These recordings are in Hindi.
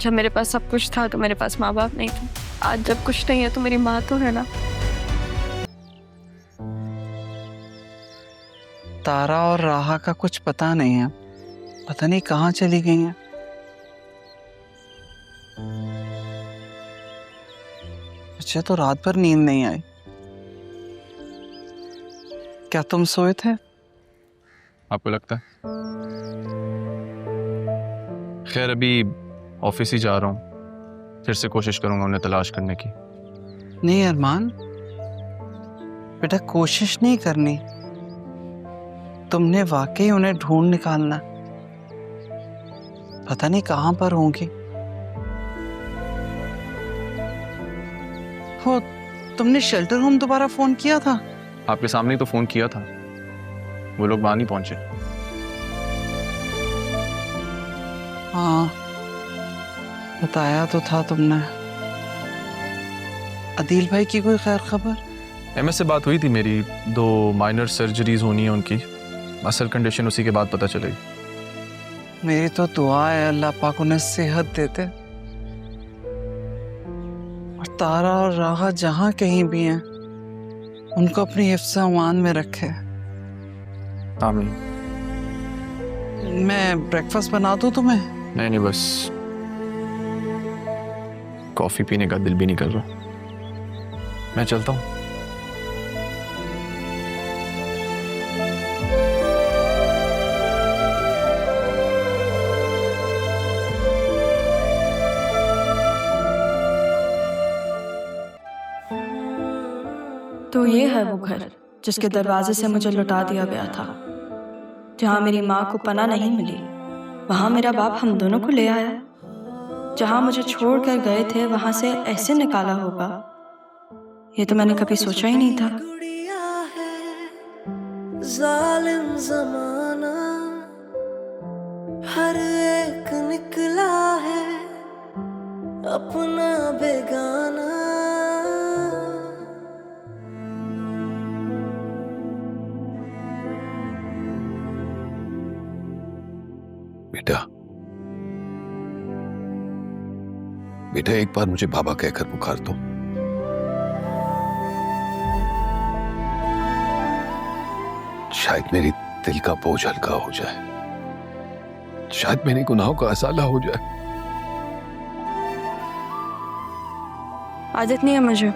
जब मेरे पास सब कुछ था तो मेरे पास माँ बाप नहीं थे। आज जब कुछ नहीं है तो मेरी माँ तो है ना। तारा और राहा का कुछ पता नहीं है, पता नहीं कहाँ चली गई हैं। मुझे तो रात भर नींद नहीं आई। क्या तुम सोए थे? आपको लगता है? खैर अभी ऑफिस ही जा रहा हूँ, फिर से कोशिश करूंगा उन्हें तलाश करने की। नहीं अरमान, बेटा कोशिश नहीं करनी, तुमने वाकई उन्हें ढूंढ निकालना। पता नहीं कहां पर होंगी वो। तुमने शेल्टर होम दोबारा फोन किया था? आपके सामने ही तो फोन किया था, वो लोग वहां नहीं पहुंचे। हाँ बताया तो था तुमने। अदील भाई की कोई खैर खबर? एमएस से बात हुई थी मेरी, 2 माइनर सर्जरीज होनी है उनकी, असल कंडीशन उसी के बाद पता चलेगी। मेरी तो दुआ है अल्लाह पाक उन्हें सेहत देते, और तारा और राहा जहां कहीं भी हैं उनको अपनी हिफ्ज़ अमान में रखे। आमीन। मैं ब्रेकफास्ट बना दूं तुम्हें? नहीं बस कॉफी पीने का दिल भी नहीं कर रहा, मैं चलता हूँ। तो ये है वो घर जिसके दरवाजे से मुझे लुटा दिया गया था, जहाँ मेरी माँ को पनाह नहीं मिली वहाँ मेरा बाप हम दोनों को ले आया। जहाँ मुझे छोड़ कर गए थे वहाँ से ऐसे निकाला होगा, ये तो मैंने कभी सोचा ही नहीं था। जालिम ज़माना हर एक निकला है अपना बेगाना। बेटा बेटा एक बार मुझे बाबा कहकर पुकार दो। शायद मेरी दिल का बोझ हल्का हो जाए, शायद मेरे गुनाहों का असाला हो जाए। आदत नहीं है मुझे।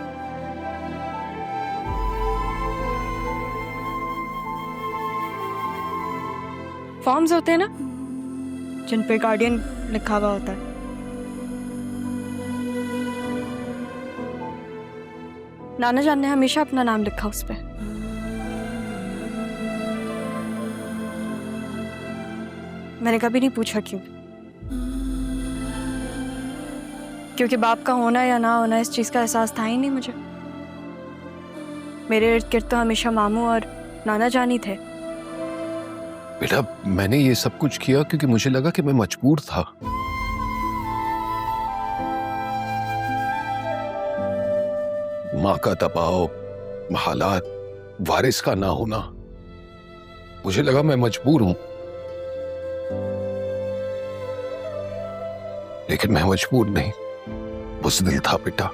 फॉर्म्स होते हैं ना जिन पे गार्डियन लिखा हुआ होता है, नाना जान ने हमेशा अपना नाम लिखा उस पे। मैंने कभी नहीं पूछा क्यों, क्योंकि बाप का होना या ना होना इस चीज का एहसास था ही नहीं मुझे। मेरे इर्द गिर्द तो हमेशा मामू और नाना जान ही थे। बेटा मैंने ये सब कुछ किया क्योंकि मुझे लगा कि मैं मजबूर था। माँ का दबाव, हालात, वारिस का ना होना, मुझे लगा मैं मजबूर हूं। लेकिन मैं मजबूर नहीं, बुज़दिल था बेटा,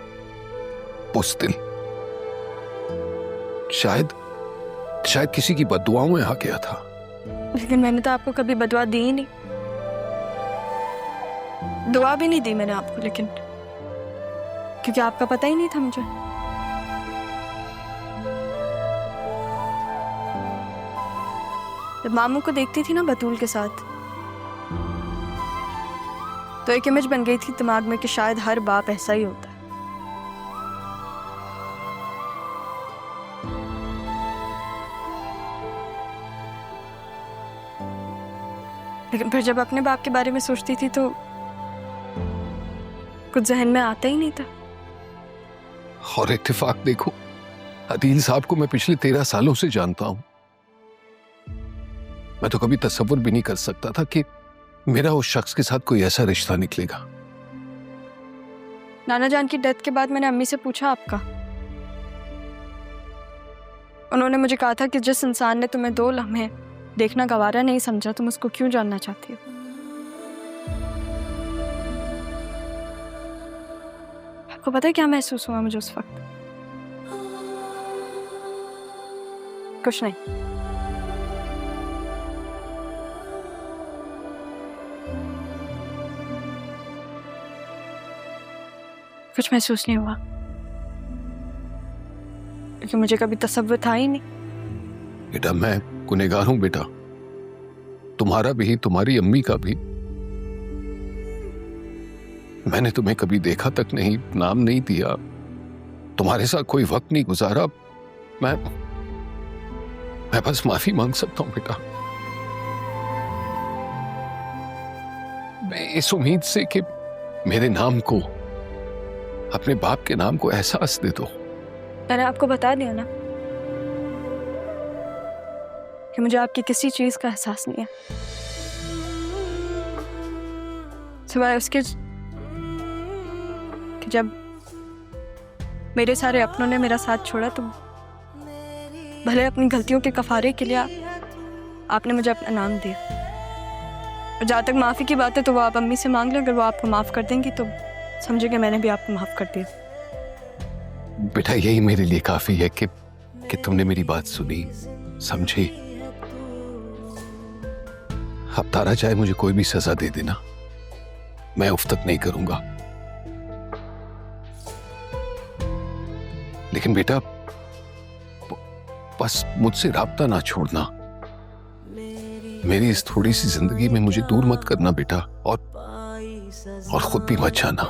बुज़दिल। शायद किसी की बद्दुआओं में आ गया था। लेकिन मैंने तो आपको कभी बदुआ दी ही नहीं, दुआ भी नहीं दी मैंने आपको, लेकिन क्योंकि आपका पता ही नहीं था मुझे। जब मामू को देखती थी ना बतूल के साथ, तो एक इमेज बन गई थी दिमाग में कि शायद हर बाप ऐसा ही होता है। लेकिन फिर जब अपने बाप के बारे में सोचती थी तो कुछ जहन में आता ही नहीं था। और इत्तेफाक देखो, अदील साहब को मैं पिछले 13 सालों से जानता हूं। मैं तो कभी तसव्वुर भी नहीं कर सकता था कि मेरा उस शख्स के साथ कोई ऐसा रिश्ता निकलेगा। नाना जान की डेथ के बाद मैंने अम्मी से पूछा आपका। उन्होंने मुझे कहा था कि जिस इंसान ने तुम्हें 2 लम्हे देखना गवारा नहीं समझा, तुम उसको क्यों जानना चाहती हो। आपको पता है क्या महसूस हुआ मुझे उस वक्त? कुछ नहीं। कुछ महसूस नहीं हुआ क्योंकि मुझे कभी तसव्वुर था ही नहीं। बेटा मैं गुनहगार हूं बेटा, तुम्हारा भी, तुम्हारी अम्मी का भी। मैंने तुम्हें कभी देखा तक नहीं, नाम नहीं दिया, तुम्हारे साथ कोई वक्त नहीं गुजारा। मैं बस माफी मांग सकता हूं बेटा, मैं इस उम्मीद से कि मेरे नाम को, अपने बाप के नाम को एहसास दे दो। मैंने आपको बता दिया ना कि मुझे आपकी किसी चीज का एहसास नहीं है सिवाय उसके कि जब मेरे सारे अपनों ने मेरा साथ छोड़ा तो भले अपनी गलतियों के कफारे के लिए आपने मुझे अपना नाम दिया। और जहाँ तक माफ़ी की बात है तो वो आप अम्मी से मांग लें, अगर वो आपको माफ़ कर देंगी तो समझे कि मैंने भी आपको माफ़ कर दिया। बेटा यही मेरे लिए काफी है कि तुमने मेरी बात सुनी, समझी। अब तारा चाहे मुझे कोई भी सजा दे देना, मैं उफ तक नहीं करूंगा। लेकिन बेटा बस मुझसे राब्ता ना छोड़ना, मेरी इस थोड़ी सी जिंदगी में मुझे दूर मत करना बेटा, और खुद भी मत जाना।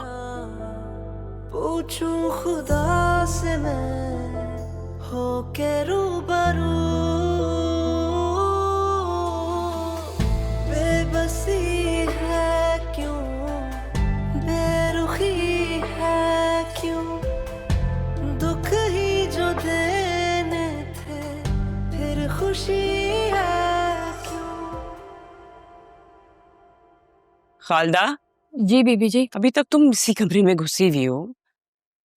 पूछूं खुदा से मैं होके रूबरू, बेबसी है क्यों, बेरुखी है क्यों, दुख ही जो देने थे फिर खुशी है क्यों। खालदा, जी बीबी जी। अभी तक तुम इसी कमरे में घुसी हुई हो?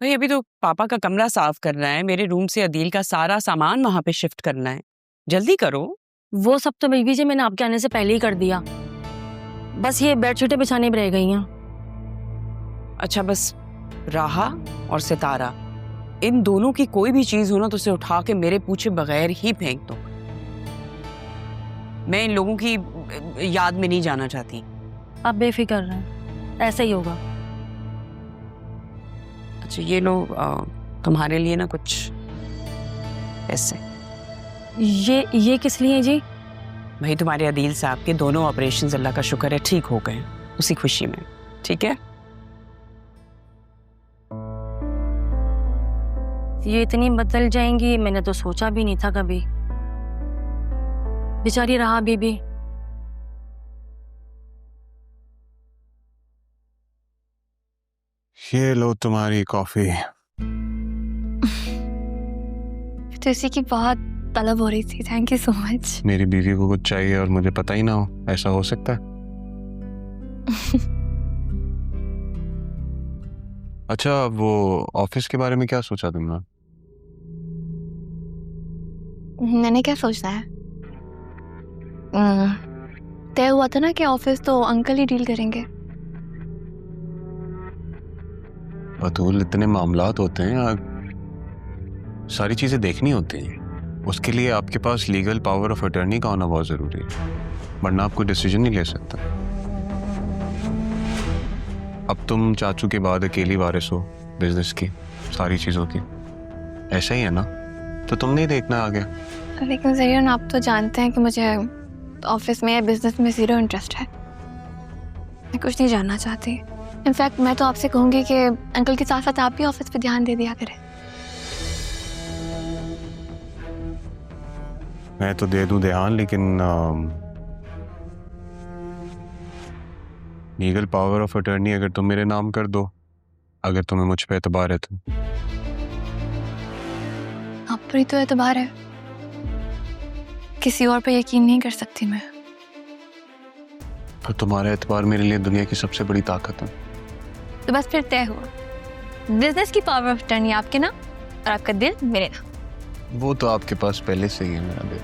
भाई अभी तो पापा का कमरा साफ करना है, मेरे रूम से अदील का सारा सामान वहां पे शिफ्ट करना है, जल्दी करो। वो सब तो बीबी जी मैंने आपके आने से पहले ही कर दिया, बस ये बेडशीटें बिछाने में रह गई हैं। अच्छा बस राहा और सितारा, इन दोनों की कोई भी चीज हो ना तो उसे उठा के मेरे पूछे बगैर ही फेंक दो। मैं इन लोगों की याद में नहीं जाना चाहती। आप बेफिक्र रहें, ऐसा ही होगा। अच्छा ये लो तुम्हारे लिए ना कुछ पैसे। ये किस लिए जी? भाई तुम्हारे अदील साहब के दोनों ऑपरेशन अल्लाह का शुक्र है ठीक हो गए, उसी खुशी में। ठीक है, ये इतनी बदल जाएंगी मैंने तो सोचा भी नहीं था कभी। बेचारी राहा बीबी। ये लो तुम्हारी कॉफी। तो इसी की बहुत तलब हो रही थी, थैंक यू सो मच। मेरी बीवी को कुछ चाहिए और मुझे पता ही ना हो, ऐसा हो सकता है? अच्छा वो ऑफिस के बारे में क्या सोचा तुमने? मैंने क्या सोचना है, तय हुआ था ना कि ऑफिस तो अंकल ही डील करेंगे। बतूल इतने मामलात होते हैं, सारी चीजें देखनी होती हैं, उसके लिए आपके पास लीगल पावर ऑफ अटर्नी का होना बहुत जरूरी है, वरना आप कोई डिसीजन नहीं ले सकता। अब तुम चाचू के बाद अकेली वारिस हो बिजनेस की, सारी चीजों की, ऐसा ही है ना? तो तुमने ही देखना आ गया। लेकिन ज़रियन आप तो जानते हैं कि मुझे ऑफिस में या बिजनेस में ज़ीरो इंटरेस्ट है, मैं कुछ नहीं जानना चाहती। इनफैक्ट मैं तो आपसे कहूँगी कि अंकल के साथ साथ आप भी ऑफिस पे ध्यान दे दिया करें। मैं तो दे दूं ध्यान, लेकिन लीगल पावर ऑफ अटर्नी अगर तुम मेरे नाम कर दो, अगर तुम्हें मुझ पे एतबार है तो। आप पर ही तो एतबार है, किसी और पे यकीन नहीं कर सकती मैं। पर तुम्हारा एतबार मेरे लिए दुनिया की सबसे बड़ी ताकत है। तो बस फिर तय हुआ, बिजनेस की पावर ऑफ अटर्नी आपके नाम और आपका दिल मेरे नाम। वो तो आपके पास पहले से ही है मेरा दिल।